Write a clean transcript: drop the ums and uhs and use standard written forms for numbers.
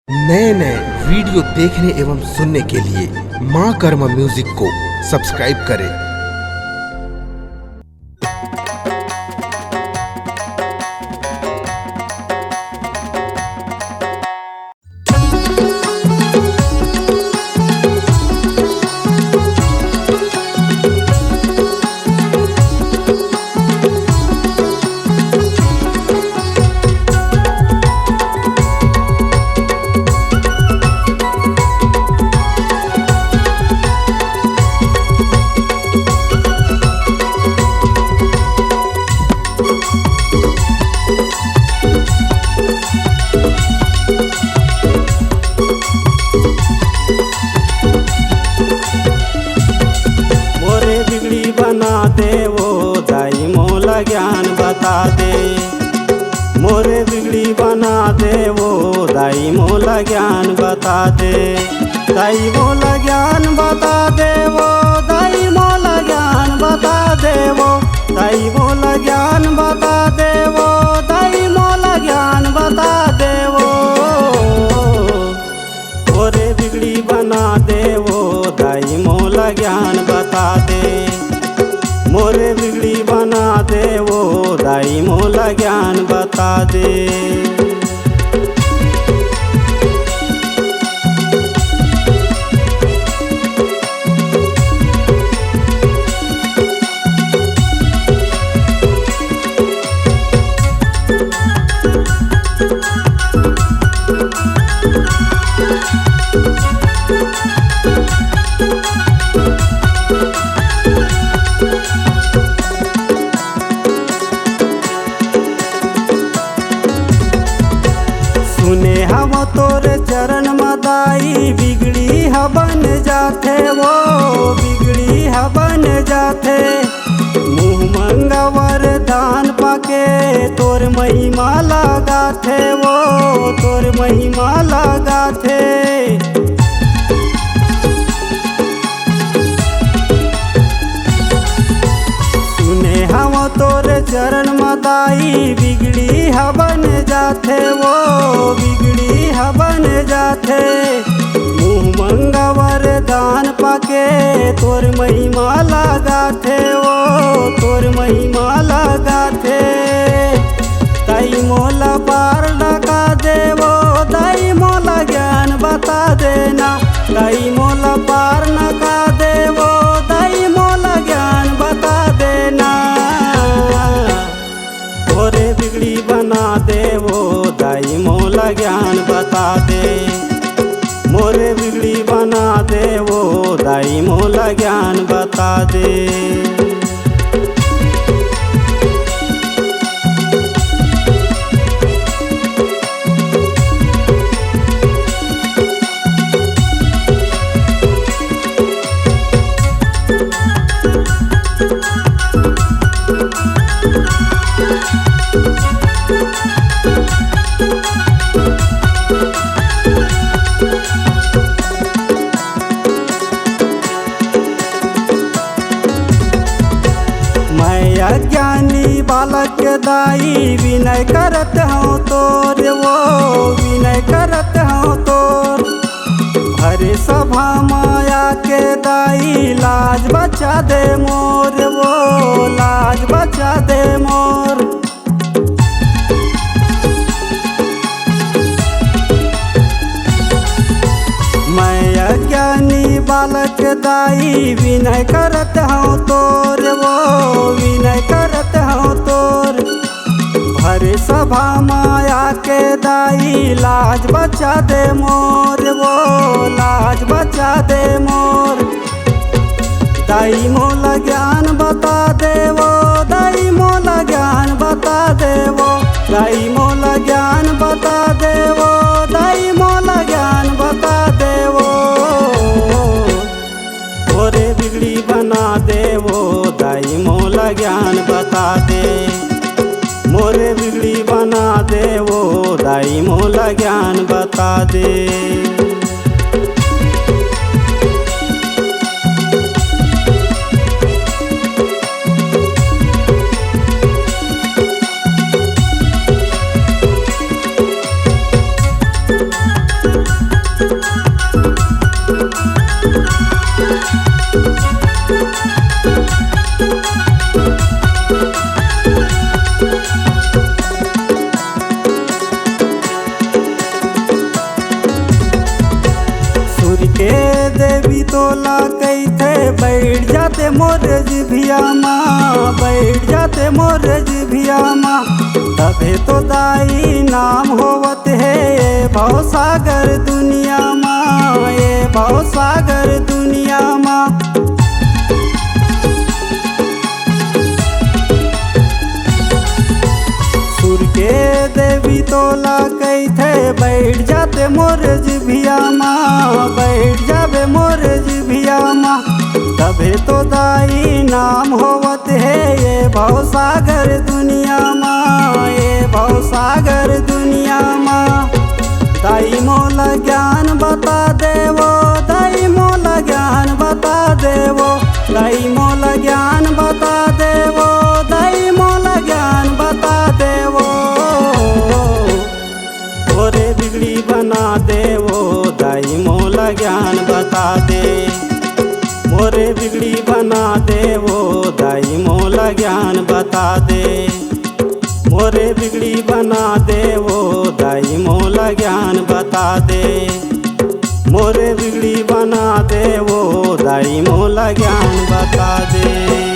नए नए वीडियो देखने एवं सुनने के लिए माँ कर्मा म्यूजिक को सब्सक्राइब करें। ज्ञान बता दे मोरे बिगड़ी बना दे वो दाई मोला ज्ञान बता दे दाई मोला ज्ञान बता दे वो दाई मोला ज्ञान बता दे वो दाई मोला ज्ञान बता दे वो दाई मोला ज्ञान बता दे वो मोरे बिगड़ी बना दे वो दाई मोला ज्ञान बता दे मोरे बिगड़ी बना दे वो दाई मोला ज्ञान बता दे। सुने हम तोरे चरण मदाई बिगड़ी बन जाते वो बिगड़ी बन जाते मुँह मंगवर दान पाके तोर महिमा लगाते वो तोर महिमा लगाते। सुने हम तोरे चरण मदाई बिगड़ी बन जाते वो बिगड़ी बन जाते मुँह मंगवर दान पाके तोर महिमा लगाते वो तोर महिमा लगाते दाई मोला पार लगा दे वो दाई मोला ज्ञान बता देना दाई मोला पार लगा दे वो दाई मोला ज्ञान बता देना मोरे बिगड़ी बना दे वो दाई मोला ज्ञान बता दे मोरे बिगड़ी बना दे वो दाई मोला ज्ञान बता दे। अज्ञानी बालक दाई विनय करत हूँ तोर वो विनय करत हूँ तोर हरे सभा माया के दाई लाज बचा दे मोर वो लाज बचा दे मोर। मैं अज्ञानी बालक दाई विनय करत हूँ तोर वो विनय करत हूँ तोर हरे सभा माया के दाई लाज बचा दे मोर वो लाज बचा दे मोर दाई मोला ज्ञान बता दे वो दाई मोला ज्ञान बता दे वो दाई मोला ज्ञान बता दे वो दाई मोला ज्ञान बता दे वो मोरे बिगड़ी बना दे वो दाई मोला ज्ञान बता दे मोरे बिगड़ी बना दे वो दाई मोला ज्ञान बता दे। तोला कैथे बैठ जाते मोर जिभिया माँ, बैठ जाते मोर जिभिया माँ। तबे तो दाई नाम होवत है ये भवसागर दुनिया माँ, ये भवसागर दुनिया माँ। सुर के देवी तोला कैथे बैठ जाते मोर जिभिया माँ, बैठ जाबे मोर जिभिया माँ। तबे तो दाई नाम होवत है ये भवसागर दुनिया माँ, ये भवसागर दुनिया माँ। दाई मोला ज्ञान बता देवो, दाई मोला ज्ञान बता देवो, दाई मोला ज्ञान बता देवो, दाई मोला ज्ञान बता देवो। मोरे बिगड़ी बना देवो, दाई मोला ज्ञान बता दे। मोरे बिगड़ी बना देवो, दाई मोला ज्ञान बता दे। मोरे बिगड़ी बना देवो, दाई मोला ज्ञान बता दे। मोरे बिगड़ी बना देवो, दाई मोला ज्ञान बता दे।